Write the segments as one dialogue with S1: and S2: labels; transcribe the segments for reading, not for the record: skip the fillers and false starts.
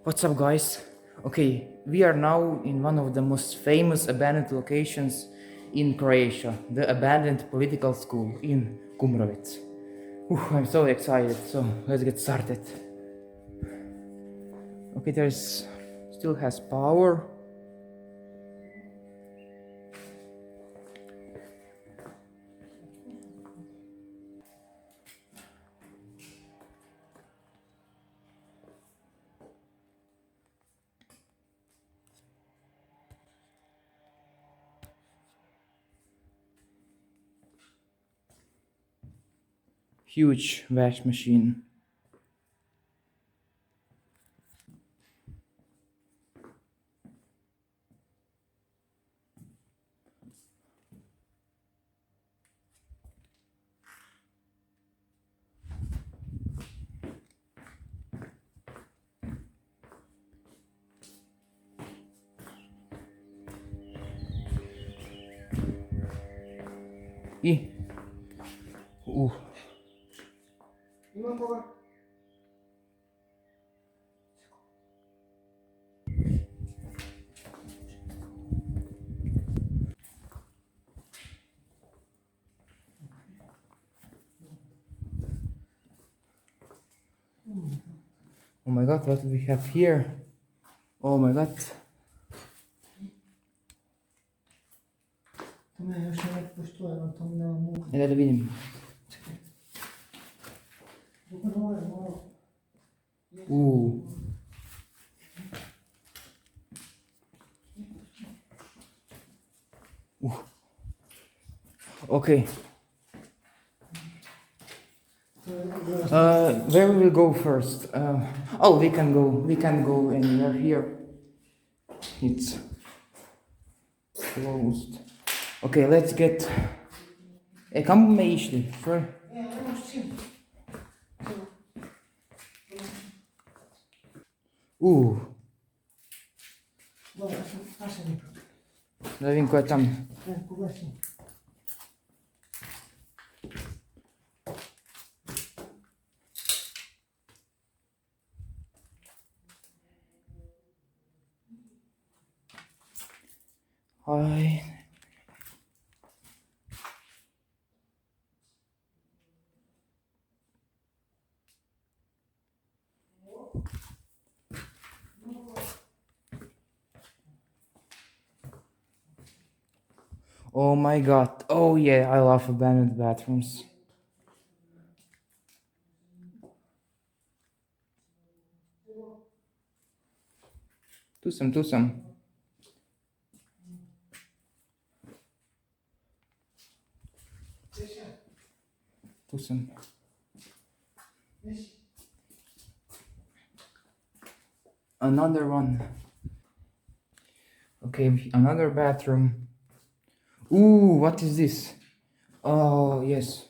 S1: What's up, guys? Okay, we are now in one of the most famous abandoned locations in Croatia, the abandoned political school in Kumrovec. I'm so excited, so let's get started. Okay, there's still has power. Huge wash machine. I Oh my god, what do we have here? Oh my god. Da vidim. Okay. Where we will go first? We can go anywhere here. It's closed. Okay, let's get... Kam me išli? Da vidim ko je tam. Hi. Oh my god. Oh yeah, I love abandoned bathrooms. Tu sam. Another one. Okay, another bathroom. What is this? Oh, yes.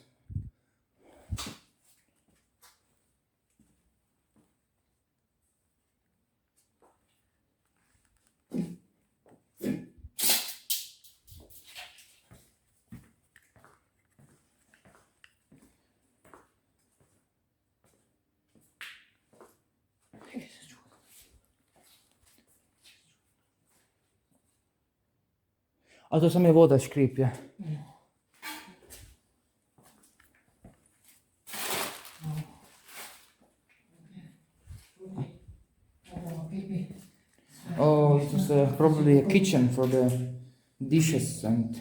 S1: A to samo je voda škripje. Oh, it was probably a kitchen for the dishes and...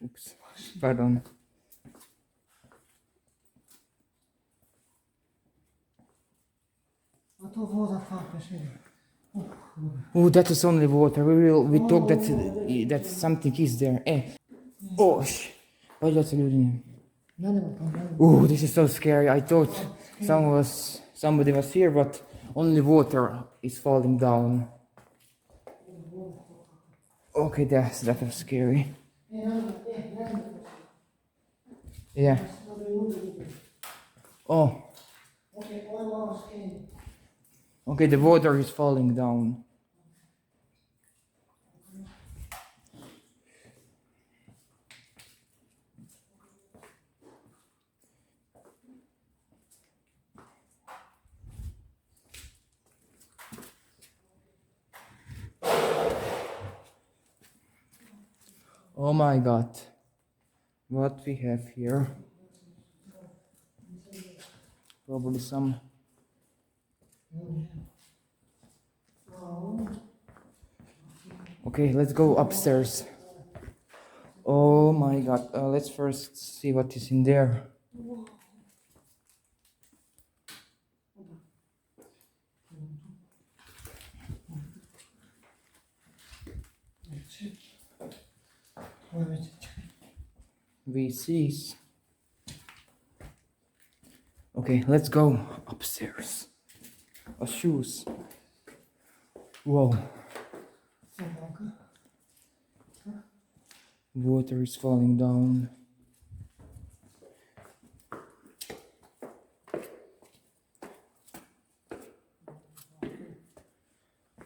S1: Oops, pardon. That is only water. We talk that something is there. This is so scary. I thought somebody was here, but only water is falling down. Okay, that was scary. Yeah. Oh, Okay, the water is falling down. Oh my god. What we have here? Probably some. Okay, let's go upstairs. Oh my god. Let's first see what is in there. VCs. Okay, let's go upstairs. Shoes. Whoa. Water is falling down.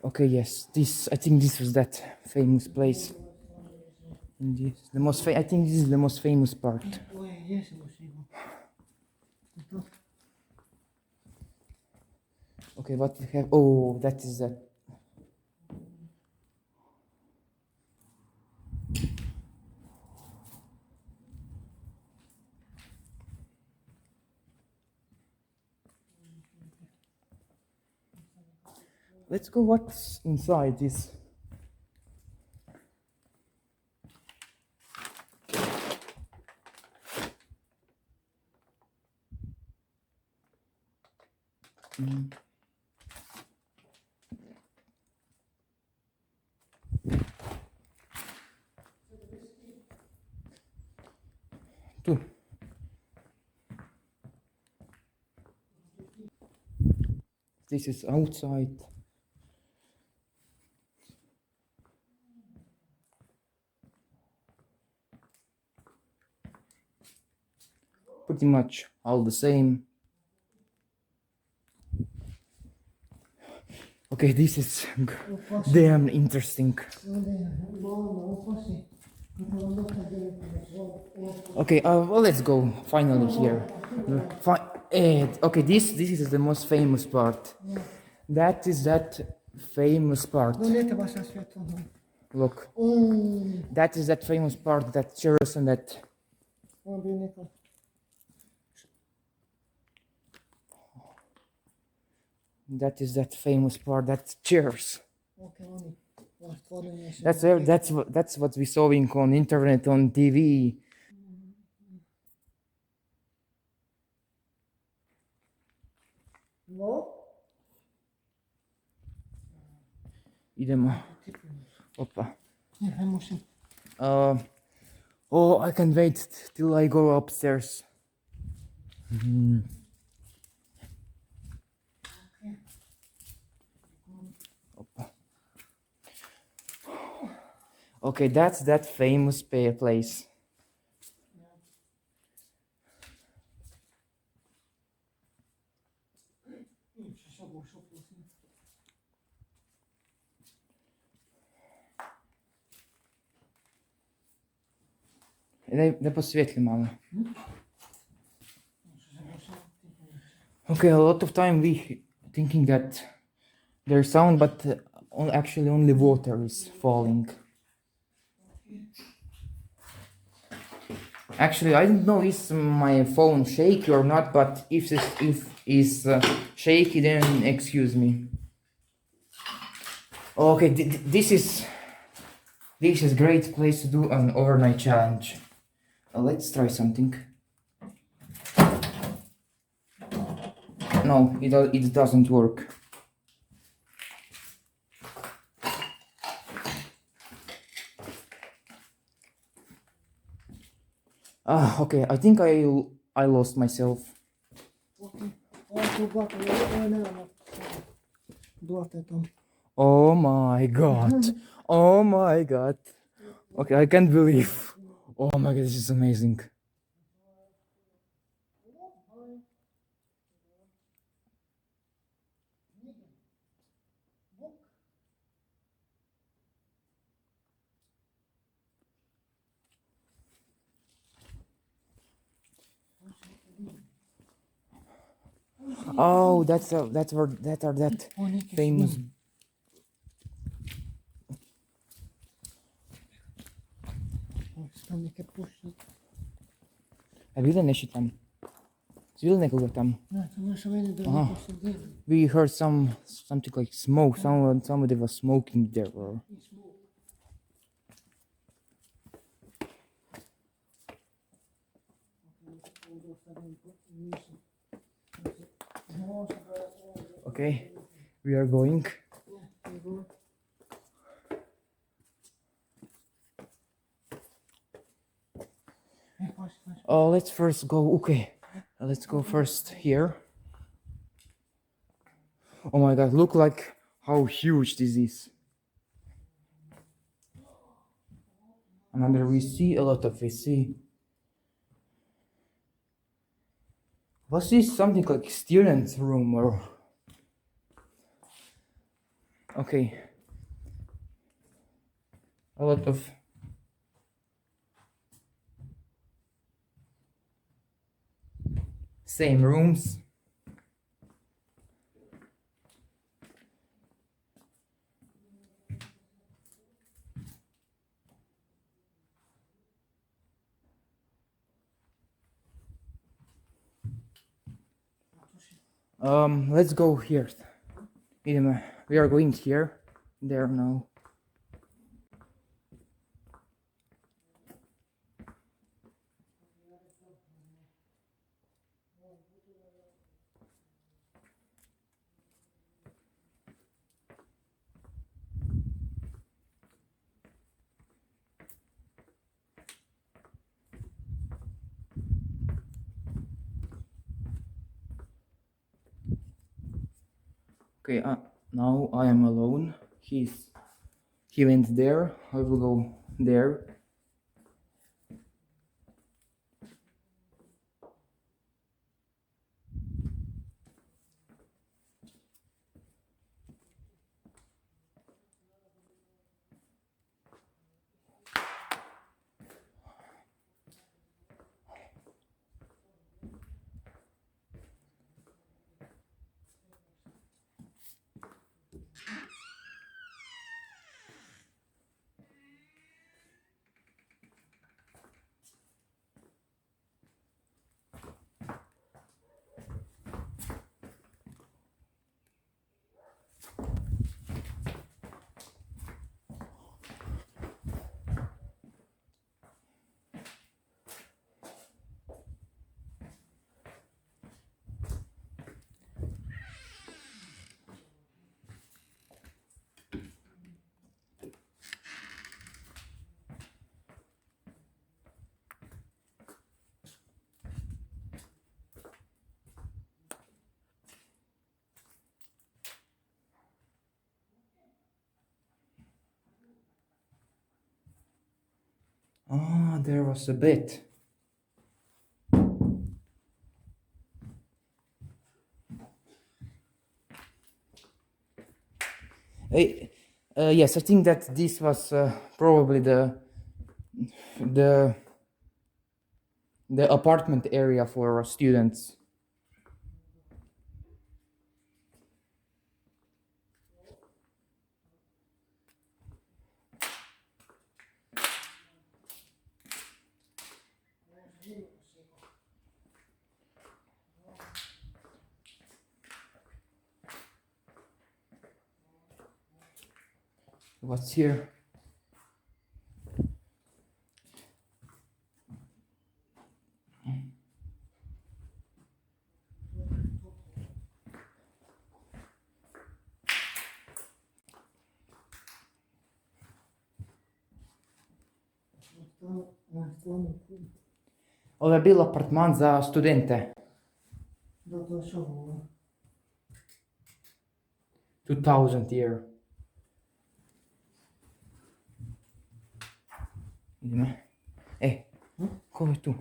S1: Okay, yes, I think this was that famous place. And this, I think this is the most famous part. Okay, what we have? Oh, that is that. Let's go what's inside this. Two. This is outside. Pretty much all the same. Okay, this is damn interesting. Okay, well, let's go finally here. Okay, this is the most famous part. That is that famous part. Look, that is that famous part, that chairs and that. That is that famous part, that chairs. That's what we saw on internet, on TV. Idemo. Opa. Oh, I can't wait till I go upstairs. Opa. Okay, that's that famous place. Da posvijetli malo. Okay, a lot of time we thinking that there's sound, but actually only water is falling. Actually, I don't know if my phone shaky or not, but if it's shaky, then excuse me. Okay, this is great place to do an overnight challenge. Let's try something. No, it doesn't work. Okay, I think I lost myself. Oh my god. Oh my god. Okay, I can't believe. Oh my god, this is amazing. Oh, that's where that famous.
S2: Tam neke pušne.
S1: A bili nešto tam? Si bili nekoga tam?
S2: Da, to naša mene da
S1: Aha.
S2: neko se deli.
S1: We heard something like smoke. Somebody was smoking there. Or... Okay, we are going. Oh, let's first go. Okay, let's go first here. Oh my God! Look like how huge this is. And under we see a lot of VC. Was this something like students' room or? Okay. A lot of same rooms. Let's go here. We are going here. There now. Okay, now I am alone. He went there. I will go there. Ah, there was a bit. Yes, I think that this was probably the apartment area for students. What's here? Ovo je bil apartman za studente.
S2: Da, to je što ovo.
S1: 2000 year. Idemo. Ko je tu?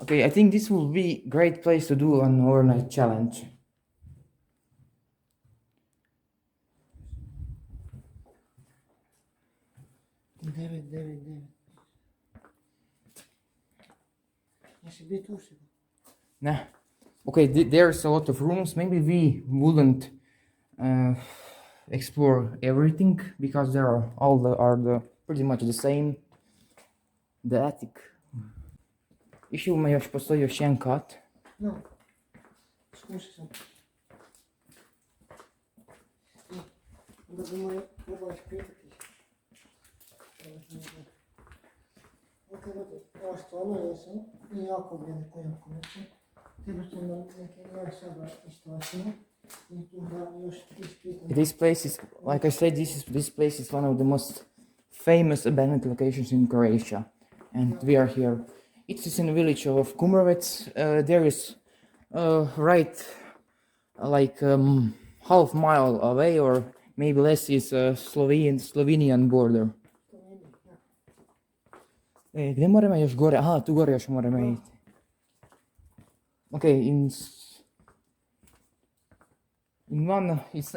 S1: Okay, I think this will be great place to do an overnight challenge.
S2: 9. Jesi bio tu sigurno?
S1: Nah. Okay, there's a lot of rooms. Maybe we wouldn't explore everything because there are the pretty much the same. The attic. Išli ima još postoji još jedan kat.
S2: No. Slušaj sam. Onda bi moj trebao ispitati. Ok, ovo stvarno jesam. I jako velika jako neće. Treba će nam neke nove sada istovačine. I tu da još ispitam.
S1: This place is, like I said, this place is one of the most famous abandoned locations in Croatia, and we are here. It is in the village of Kumrovec. There is right like half mile away or maybe less is Slovenian border. Gdje moramo još gore? Aha, tu gore još moramo ići. Okay,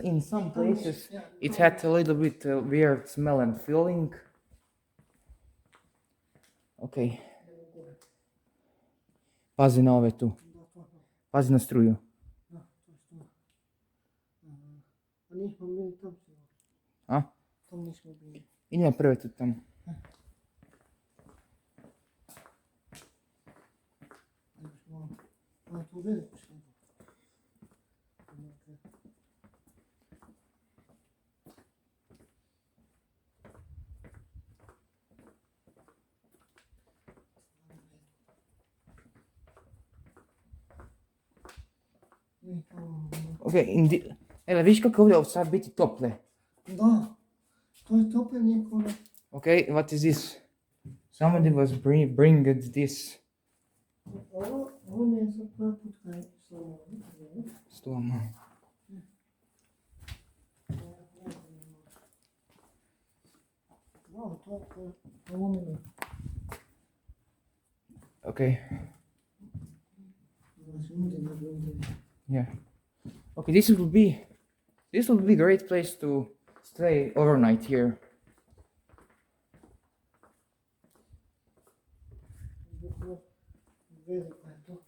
S1: in some places it had a little bit weird smell and feeling. Okay. Pazi na ove tu. Pazi na struju.
S2: Da, to je to. A nismo bili tam sigurno.
S1: A?
S2: Tam nismo bili.
S1: Idemo prve tu tamo.
S2: A tu veliku što.
S1: Okay, evo, viš kako ovdje ovo sad biti tople.
S2: Da, to je topelnik ono.
S1: Okay, what is this? Somebody was bringing this.
S2: Ovo mi je sad prvi put kaj sloma.
S1: Sloma.
S2: Da, ovo mi je.
S1: Okay. Yeah. Okay, this will be great place to stay overnight here.
S2: Veliko je to.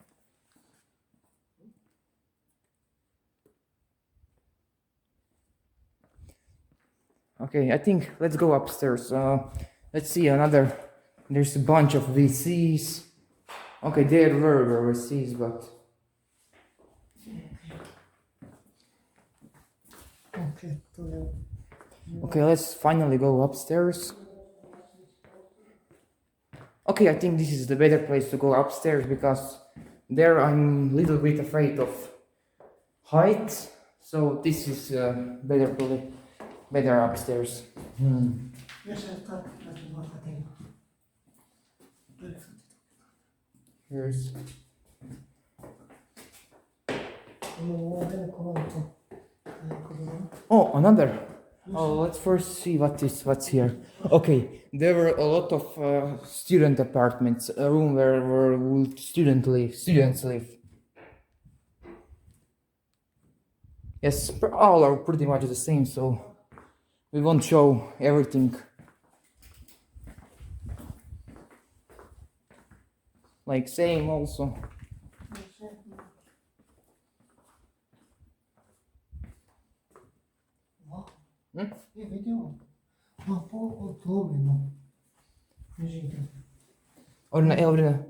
S1: Okay, I think let's go upstairs. Let's see another. There's a bunch of VCs. Okay, there were VCs, but
S2: Okay, to je.
S1: okay, let's finally go upstairs. Okay, I think this is the better place to go upstairs because there I'm a little bit afraid of height, so this is better upstairs.
S2: Još je tako da ću možda tema.
S1: Here's
S2: Imamo ovo veliko veliko.
S1: oh another. Oh, let's first see what's here. Okay, there were a lot of student apartments, a room where students live. Yes, all are pretty much the same, so we won't show everything. Like same also.
S2: Je vidio? Ma po otvoreno. Žite.
S1: Orna.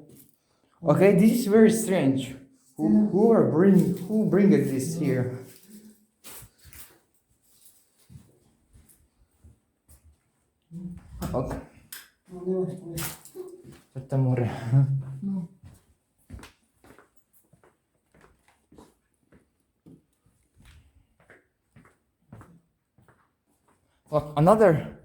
S1: Okay, this is very strange. Who bring this here? Okay.
S2: No, nema što.
S1: Tata more.
S2: No.
S1: Oh, another.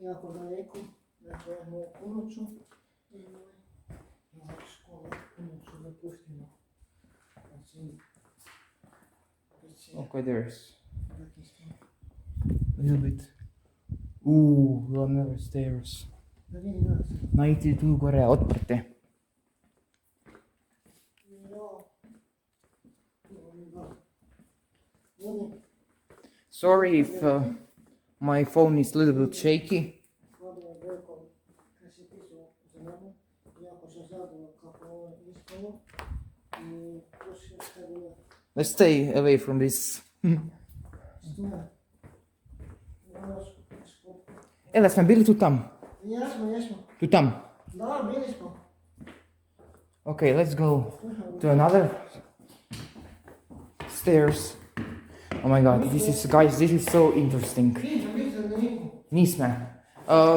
S2: Jako daleko, dakle u Kumrovcu i škola Tour Napuštena. Znači,
S1: Okay, there's
S2: Taki stvar.
S1: a little bit. Ooh, another stairs.
S2: Da vidi nas.
S1: Najti tu gore, otprte.
S2: Ja. Vodi.
S1: Sorry if my phone is a little bit shaky.
S2: Vodi je rekao, kad si pisao za mene, jako se zadovoljno kako ovo je ispalo. I još je šta bilo.
S1: Let's stay away from this.
S2: Stvar.
S1: Da smo bili tu tam.
S2: Jesmo.
S1: Tu tam.
S2: Da, bili smo.
S1: Okay, let's go to another stairs. Oh my god, this is so interesting. Nisme.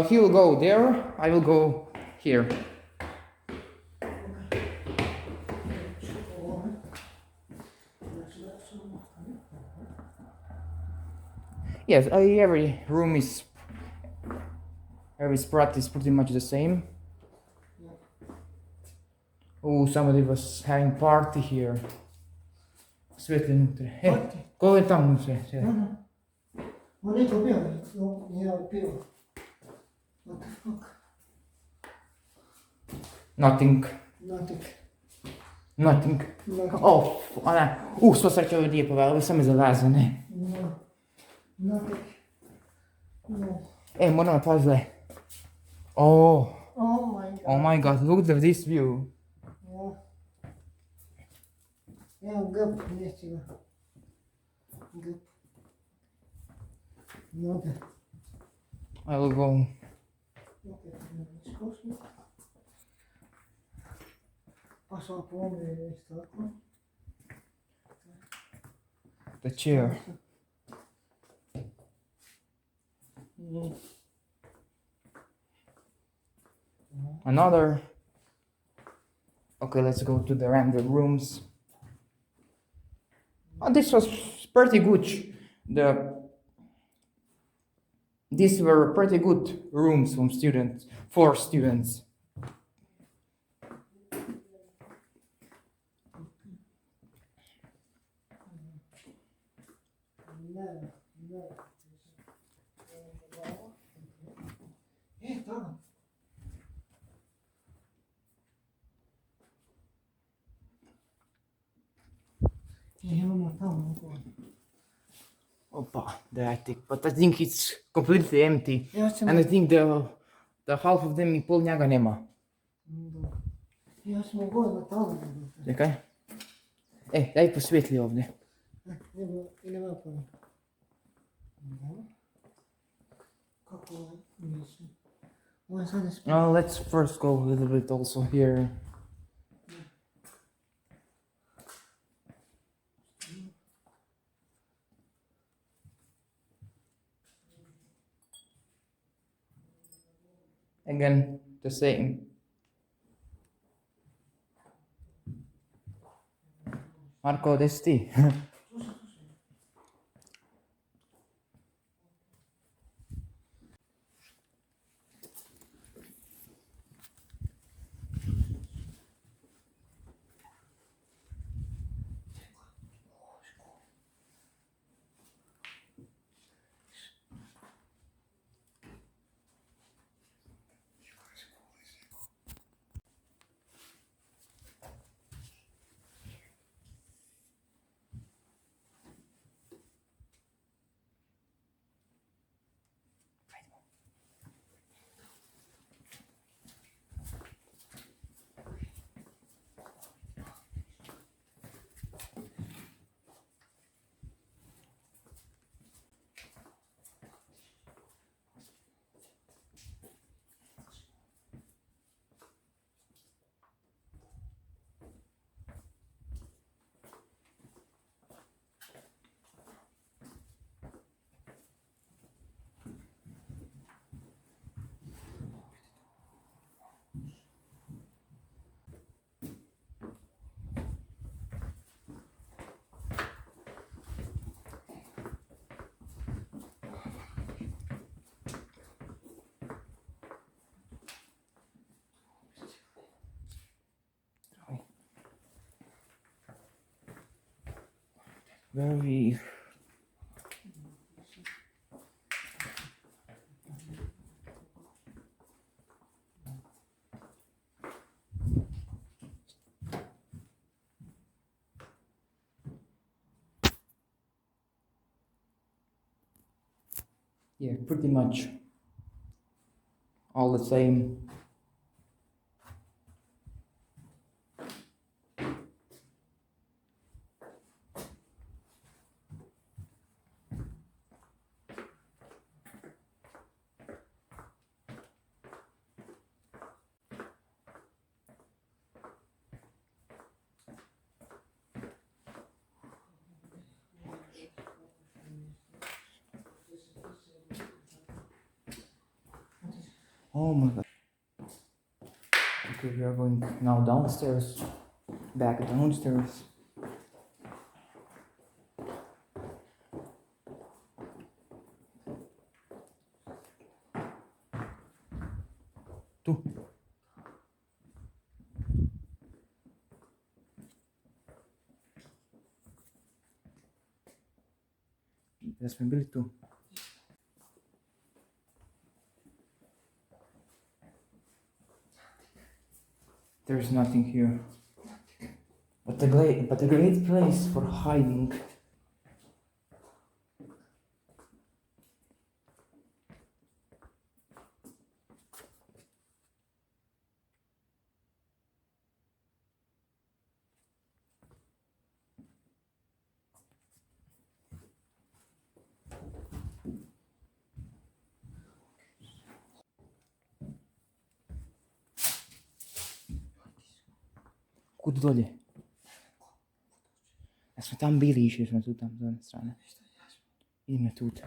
S1: He will go there, I will go here. Yes, every room is, every spot is pretty much the same. Oh, somebody was having party here. Svetli unutra. Ko je tamo unutra?
S2: Ma neko bio, nije pio. What the fuck?
S1: Nothing.
S2: Nothing.
S1: Oh, ona. Sva sreća ovo nije povela, ovo je samo za vazu, ne?
S2: No. Nothing. No.
S1: Moramo pazle. Oh
S2: my god.
S1: my god, look at this view.
S2: Evo gap, mjesti ga. Gap. Noge.
S1: I will go.
S2: Opet iskošno. Pa sam pomije isto tako.
S1: The chair. Another. Okay, let's go to the random rooms. Oh, this was pretty good. These were pretty good rooms for students.
S2: Tamo. Imamo tamo.
S1: Opa, the attic, but I think it's completely empty. And I think the half of them i pol njega nema.
S2: Ja smo gore tamo.
S1: Čekaj. Daj posvetli ovdje.
S2: Idemo napolje. Kako je? Mislim. Ovo je sad ispred.
S1: Let's first go a little bit also here. Again, the same. Marko, gdje si ti? very. Yeah, pretty much all the same. Oh my god. Okay, we are going now downstairs, back downstairs. Tu. Da smo bili tu. There's nothing here. But a great place for hiding. Kud dolje? Da smo tam bili, išli smo tu tam s one strane. Idemo tut.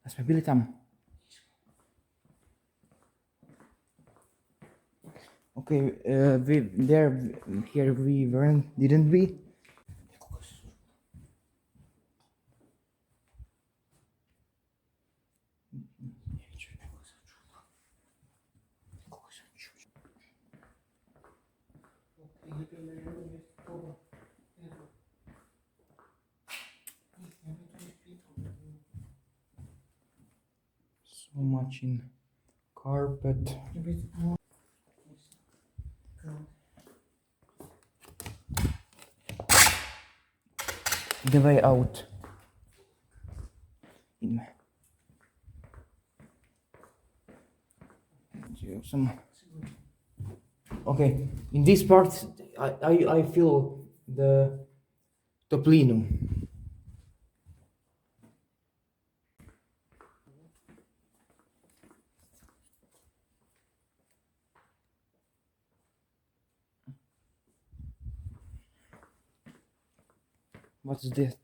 S1: Da smo bili tamo. Okay, here we weren't, didn't we? So much in carpet. The way out. Ideme. Okay, in this part I feel the toplinum. What's that?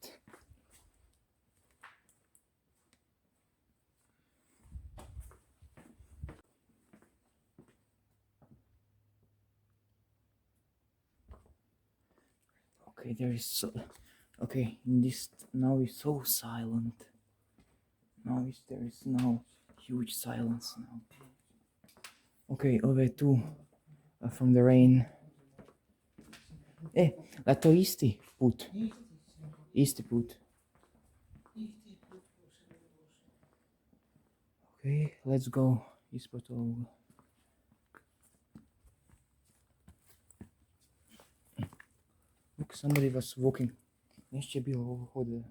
S1: Okay, there is so. Okay, in this now it's so silent. There is now huge silence now. Okay, ove tu from the rain. Da to isti put. Isti put. Okay, let's go ispod ovoga. Look, somebody was walking. Nešto je bilo ovo hode.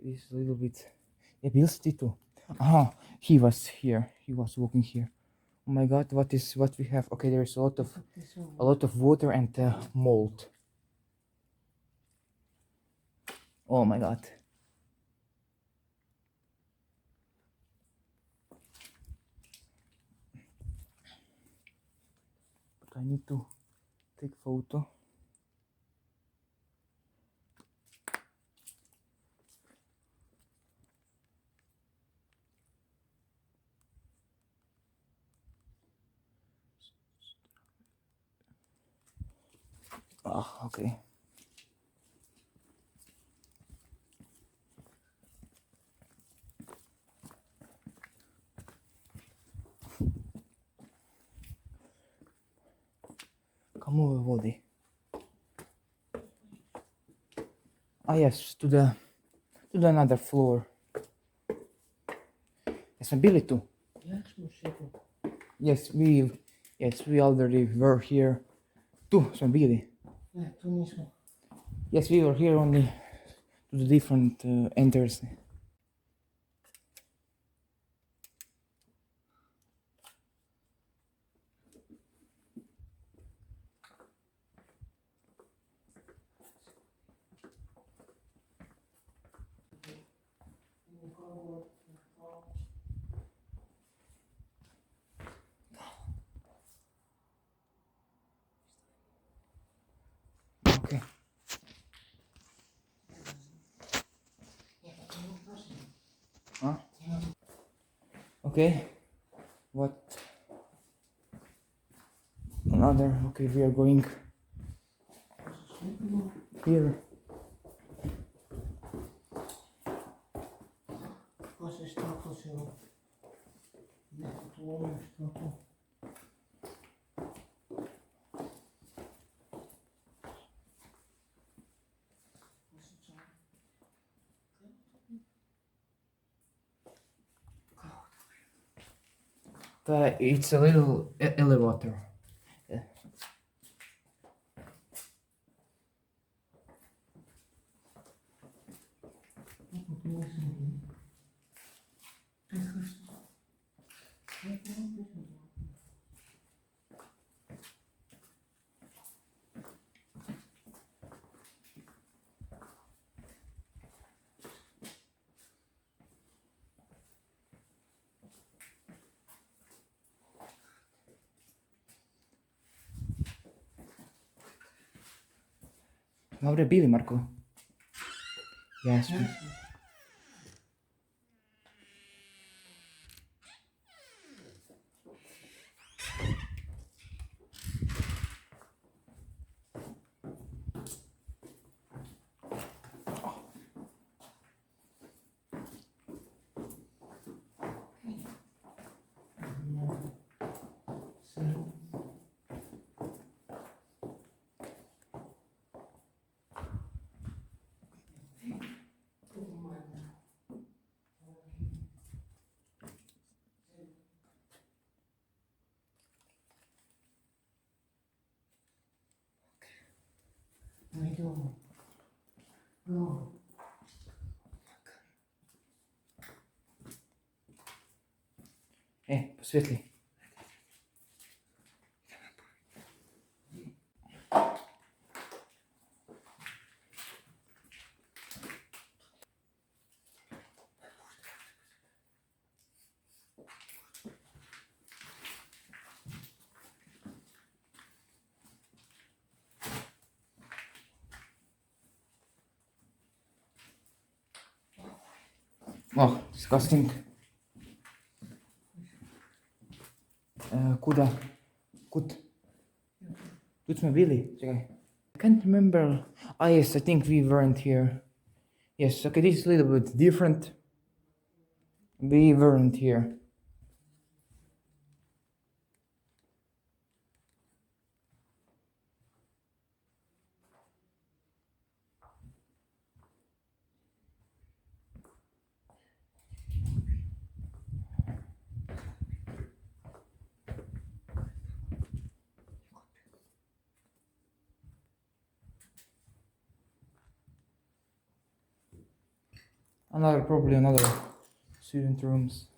S1: It's a little bit. Yeah, bil si ti tu? Aha, he was here. He was walking here. Oh my god, what we have? Okay, there's a lot of water and mold. Oh my god. But I need to take photo. Ah, okay. Kamo ove vodi? Ah, yes, to the another floor. Jesmo bili tu?
S2: Jesmo sigurno.
S1: Yes, we already were here. Tu smo bili.
S2: Ne, tu nismo.
S1: Yes, we were here only to the different enters. Okay. Huh? Okay. What? Another. Okay, we are going here.
S2: Ko se staklo se ovo. Neko tu ovo staklo.
S1: It's a little elevator. Yeah. Ovdje bili, Marko? Yes.
S2: Idemo. No.
S1: Posvijetli. Oh, disgusting. Kuda? Kud? Tud smo bili? Čekaj. I can't remember. Ah, yes, I think we weren't here. Yes, okay, this is a little bit different. We weren't here. Probably another student rooms.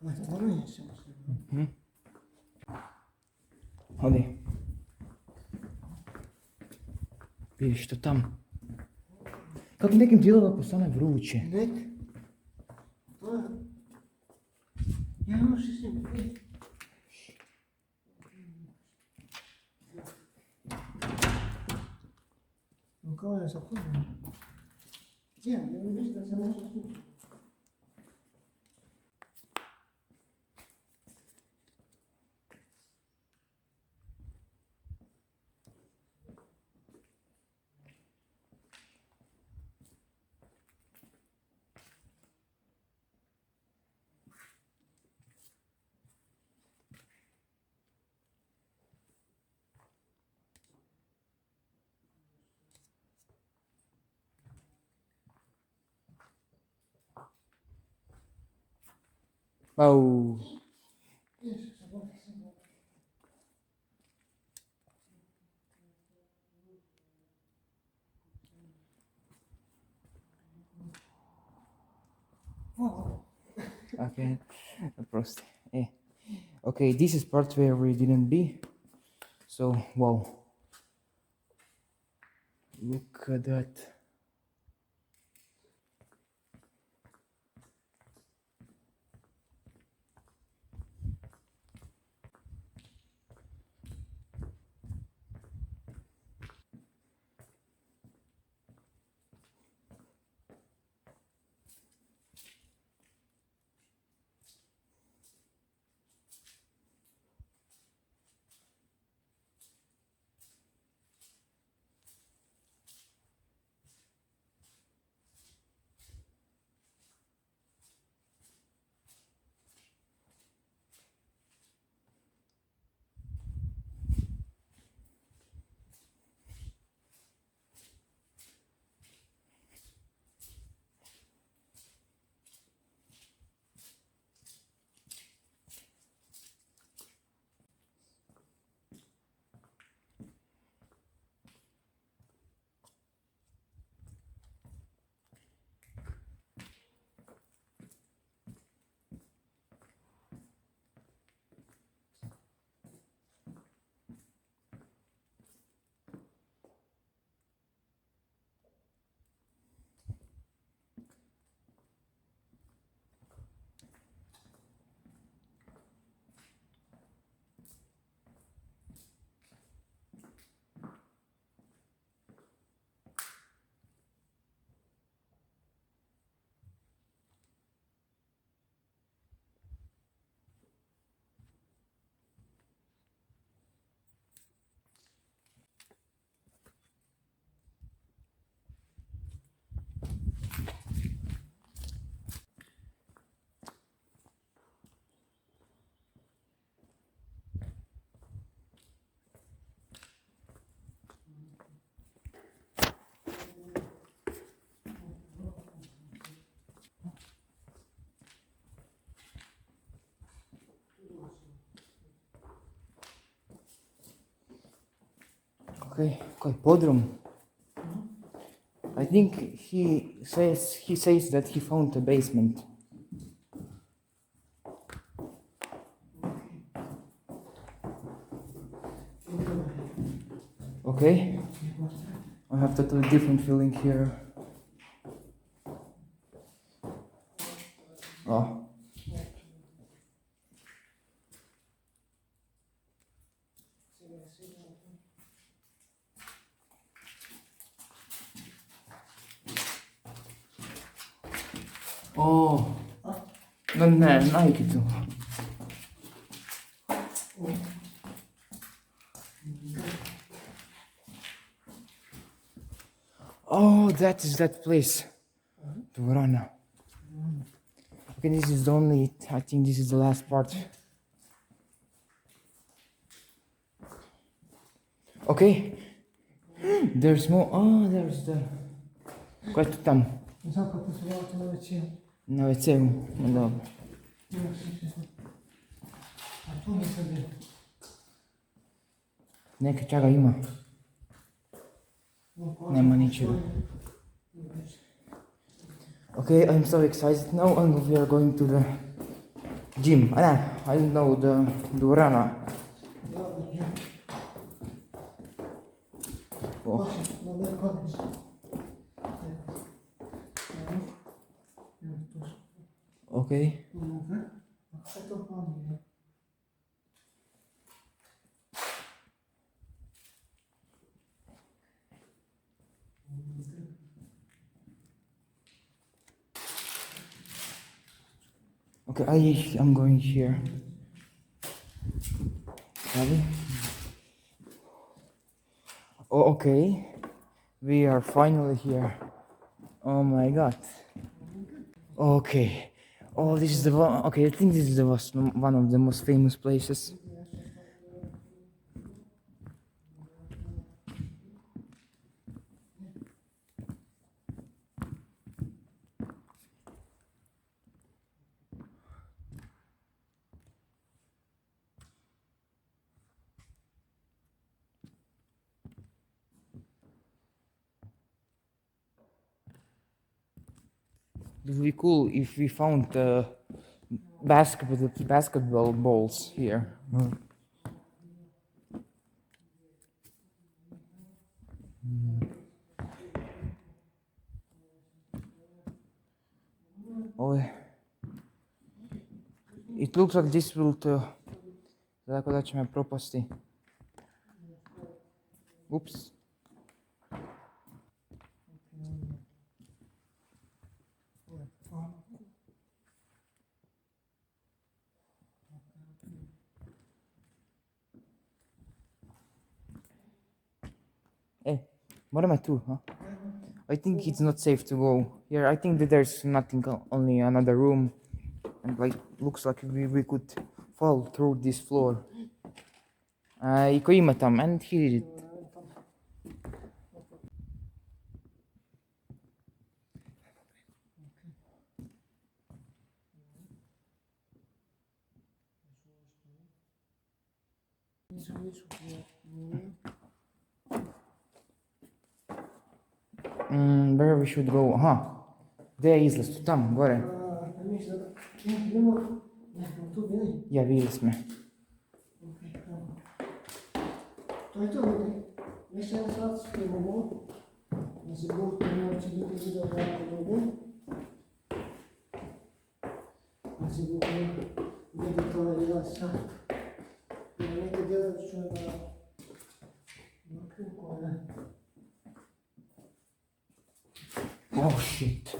S2: Ono jesam.
S1: Odi. Vidiš što tam. Kako nekim dijelova postane vruće.
S2: Nek. To je... Ja ne možeš s njim. Kao je zaključeno. Ja, ne vidiš da se može slučiti.
S1: Au. Okay, prosti. Okay, this is part where we didn't be. So, wow. Look at that. Okay, quite podrum. I think he says that he found a basement. Okay, I have totally different feeling here. Oh. Oh, ne, Nike tu. Oh, that is that place. Dvorana. Okay, this is the only, I think this is the last part. Okay, there's more, oh, there's the, kaj tu tam?
S2: Znam kako se vrati na većinu.
S1: Na WC-u, no dobro.
S2: A tu mi se gdje.
S1: Neke čega ima. Nema ničega. Okay, I'm so excited now and we are going to the Gym. I don't know, the dvorana. Oh. Okay. Okay, I'm going here. Ready? Oh, okay. We are finally here. Oh my god. Okay. Oh, this is the one. Okay, I think this is one of the most famous places. It would be cool if we found basketball balls here. Oh, it looks like this will tako da će me propasti. Ups. What am I doing, huh? I think it's not safe to go here. I think that there's nothing, only another room, and like looks like we could fall through this floor. I ko ima tam, and he did it. Where we should go? Aha. Gdje je izlaz? Tu tam, gore. Ja, vidjeli smo.
S2: To je to, ljudi. Još jedan sat spremamo. Da se Bog pomoći biti video jako dobro. Da se Bog vidi to je jedan sat. Neke djelač ću na kljuku, ne?
S1: Oh shit.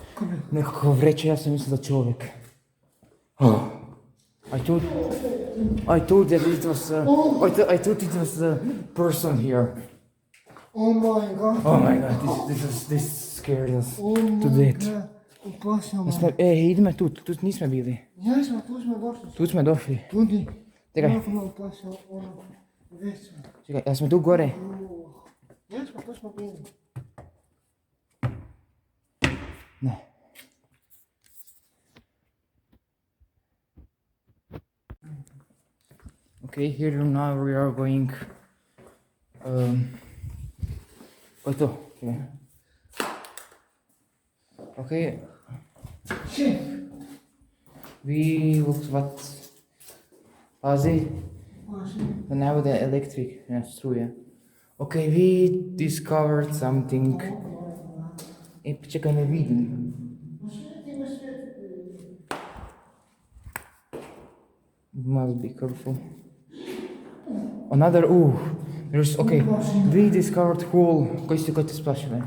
S1: Nekako vreće, ja sam mislio da čovjek. Oh. I thought that it was. I thought it was a person here.
S2: Oh my god.
S1: Oh my god, this scared us to death.
S2: Uplašio me.
S1: Idemo tu nismo bili.
S2: Jesmo, tu smo došli.
S1: Tu smo došli.
S2: Tudi.
S1: Čekaj.
S2: Jako me uplašio ono veća.
S1: Čekaj, ja smo tu gore.
S2: Jesmo, tu smo bili.
S1: Ne. Okay, here now we are going. Okay. We looked what Pazi. And now the electric struje. Okay, we discovered something. Čekaj, ne vidim. Must be careful. Another, there's, okay, we discovered hole. Koji su te splašile?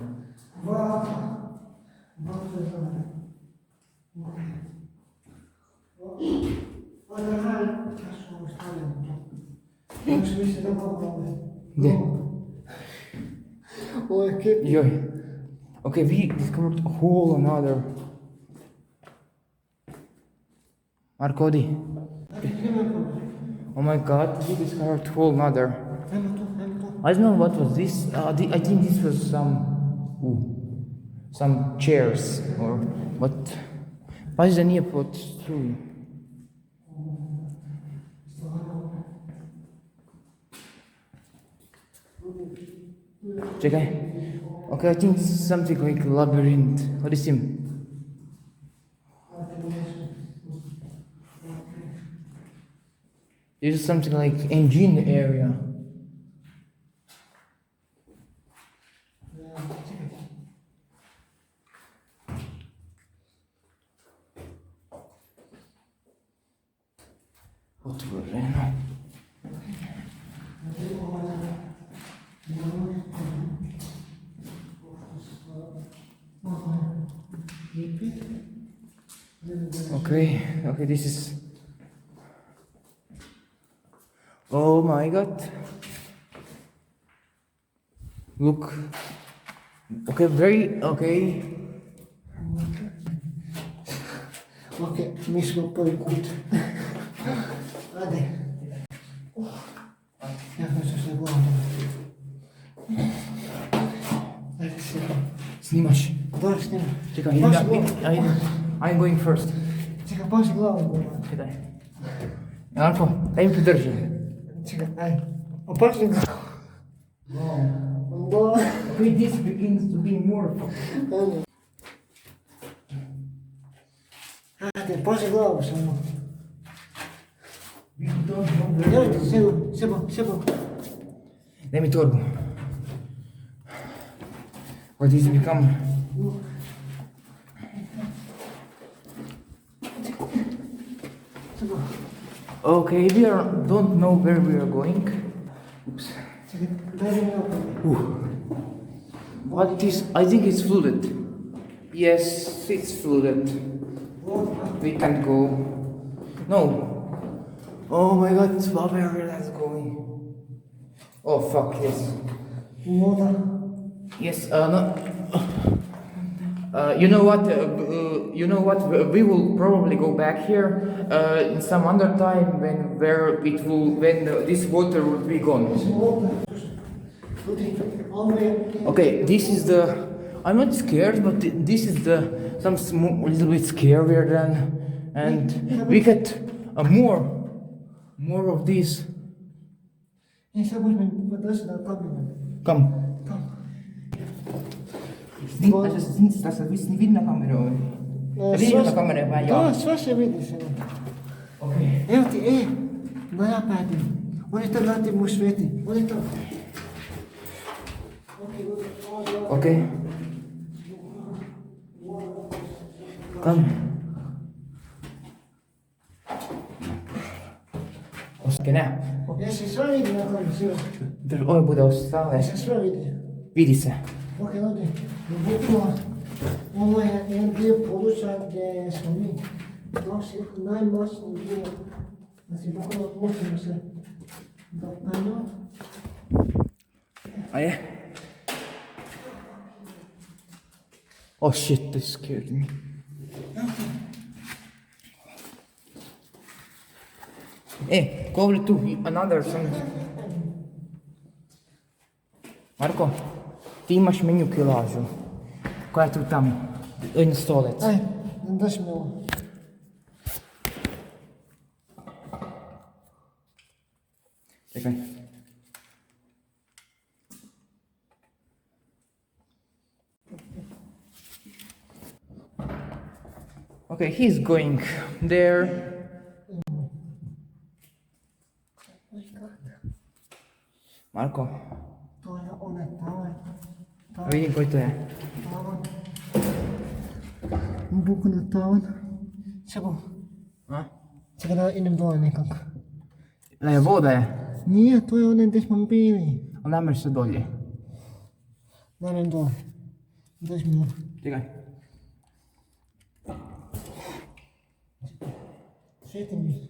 S1: Gdje? Joj. Okay, we discovered a hole, another. Markodi. Oh my god, we discovered a whole another. I don't know what was this. I think this was some chairs or what. Pazi da nije pod struju. Čekaj. Okay, I think it's something like labyrinth. What is him? This is something like engine area. Otvoreno. Okay, this is... Oh my god. Look. Okay, okay.
S2: Okay, mi smo prvi kut. Ajde. Ja ću se glavom. Ajde se.
S1: Snimaš.
S2: Da, snimam.
S1: Čekaj, I'm going first.
S2: Čekaj, paši glavom.
S1: Čekaj. Janko, daj mi podrži.
S2: Čekaj, ajde. Paši glavom.
S1: Okay, this begins to be more...
S2: Ajde, paši glavom samo.
S1: We don't know where...
S2: Ajde, sebo.
S1: Daj mi torbu. What is become... Okay, don't know where we are going. Oops. What is... I think it's flooded. Yes, it's flooded. We can't go. No. Oh my god, where are we going? Oh fuck, yes. Yes, no. You know what? We will probably go back here in some other time when this water will be gone. Okay, this is the. I'm not scared, but this is the little bit scarier than, and we get more of these. Come. Da se vidi na kameru. Vidi na kameru, pa ja.
S2: Da, sve se vidi se.
S1: Okay.
S2: Evo ti, da ja padim. On je to da ti mu sveti. On je to.
S1: Okay. Come. Oske ne.
S2: Jesi sve vidi na kameru?
S1: Ovo bude ostale.
S2: Jesi sve vidi?
S1: Vidi se.
S2: Ok, ljudi, bukvalno, ovo je jedan dio područja gdje smo mi došli najmoćniji dio. Znači, bukvalno možemo se dopenjati.
S1: A je? Oh shit, this scared me. Go over to another something. Marko, ti imaš menju kilažu. Koja je tu tamo? Na stolec.
S2: Aj, daš mi ovo.
S1: Čekaj. Okay, he's going there. Marko.
S2: To je onaj tavan.
S1: Vidim koji to je.
S2: Tavan. Bukvalno tavan. Sebo.
S1: A?
S2: Čekaj da idem dole nekako.
S1: Voda je.
S2: Nije, to je onaj gdje smo bili.
S1: Onda mreš se dolje.
S2: Da idem dole. Daš mi ovo.
S1: Čekaj.
S2: Svijeti mi.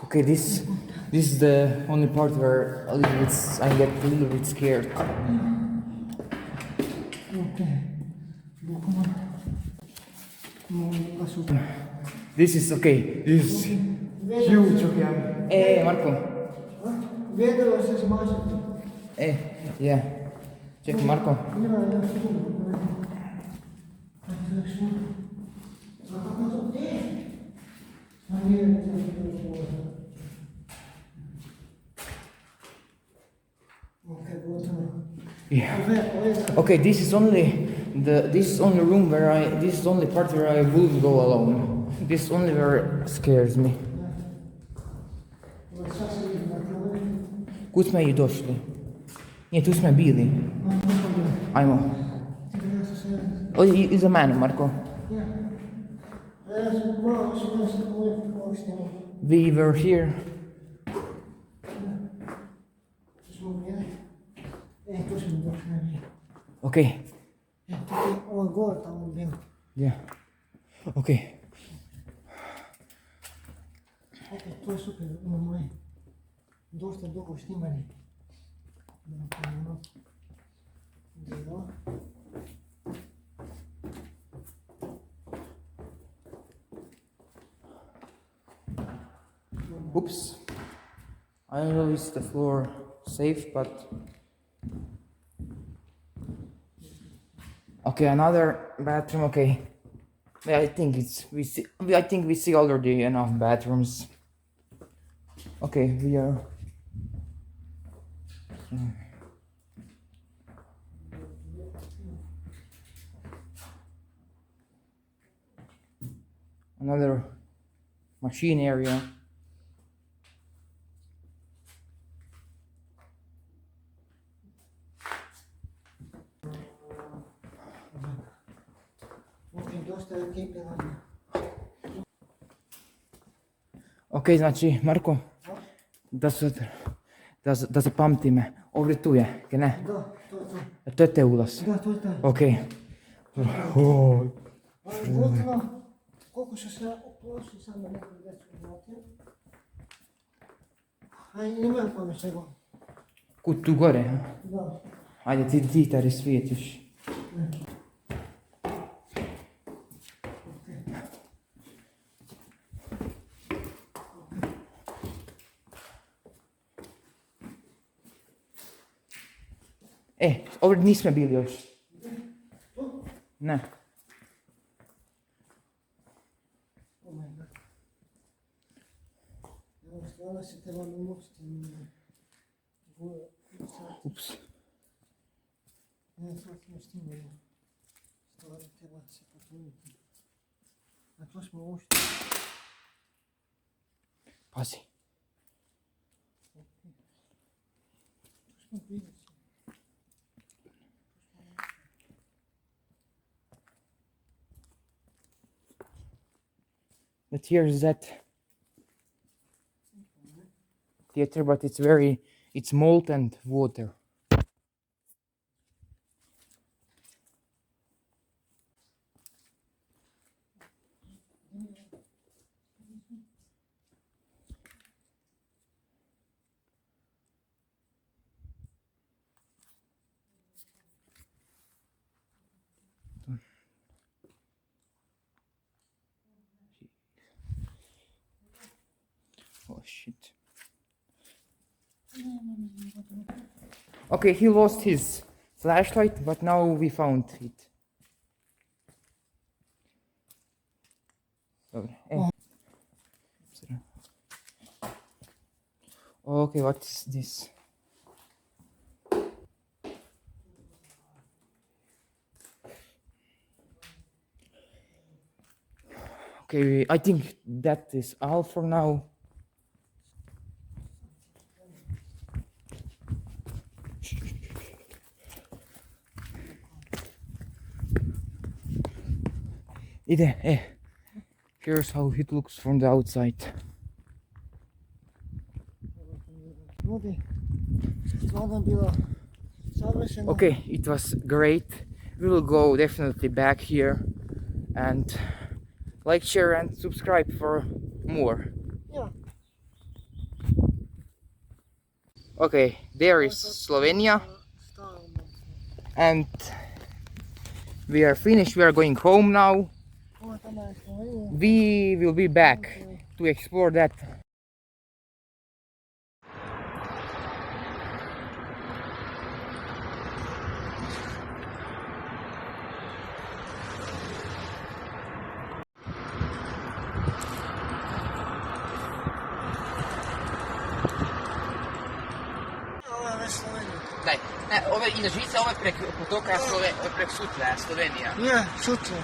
S1: Okay, this is the only part where I get a little bit scared.
S2: Okay.
S1: This is okay. This is huge. Okay. Marko.
S2: Vjedelo se smažati.
S1: Yeah. Čekaj, Marko. Yeah. Okay, this is only This is only room where this is only part where I wouldn't go alone. This is only where scares me. Kud smo i došli? Nije, tu smo bili. Ajmo. Odi iza mene, Marko. We were here. Okay. Yeah. Okay.
S2: To je super, imamo dosta dugo snimanje. Dio.
S1: Oops. I don't know if the floor safe, but okay, another bathroom. Okay, I think we see already enough bathrooms. Okay, we are. Another machine area. Ok, znači, Marko, da zapamti me, ovdje tu je, kaj ne?
S2: Da, to je to.
S1: To je te ulaz?
S2: Da, to je taj.
S1: Ok.
S2: Gotovo, koliko su se oplošli sam na nekom veću vratio. Ajde, nemam pa mi čega.
S1: Kud tu gore?
S2: Da.
S1: Ajde, ti tari svijetiš. Ovdje nismo bili još. Ne.
S2: Oh my god. Evo, stvarno se treba namučiti.
S1: Ups.
S2: Ne, sad smo snimali. Stvarno treba se potruditi. A to smo ušli.
S1: Pazi.
S2: To smo bili.
S1: But here's that theater, but it's malt and water. Oh shit. Okay, he lost his flashlight, but now we found it. Okay, what is this? Okay, I think that is all for now. Here's how it looks from the outside. Okay, it was great. We will go definitely back here and like, share and subscribe for more.
S2: Yeah.
S1: Okay, there is Slovenia and we are finished. We are going home now. We will be back to explore that.
S2: Ovo je već Slovenija.
S1: Daj, ne, ove Inažica, ove prek potoka, ove prek Sutle, Slovenija.
S2: Ja, sutra.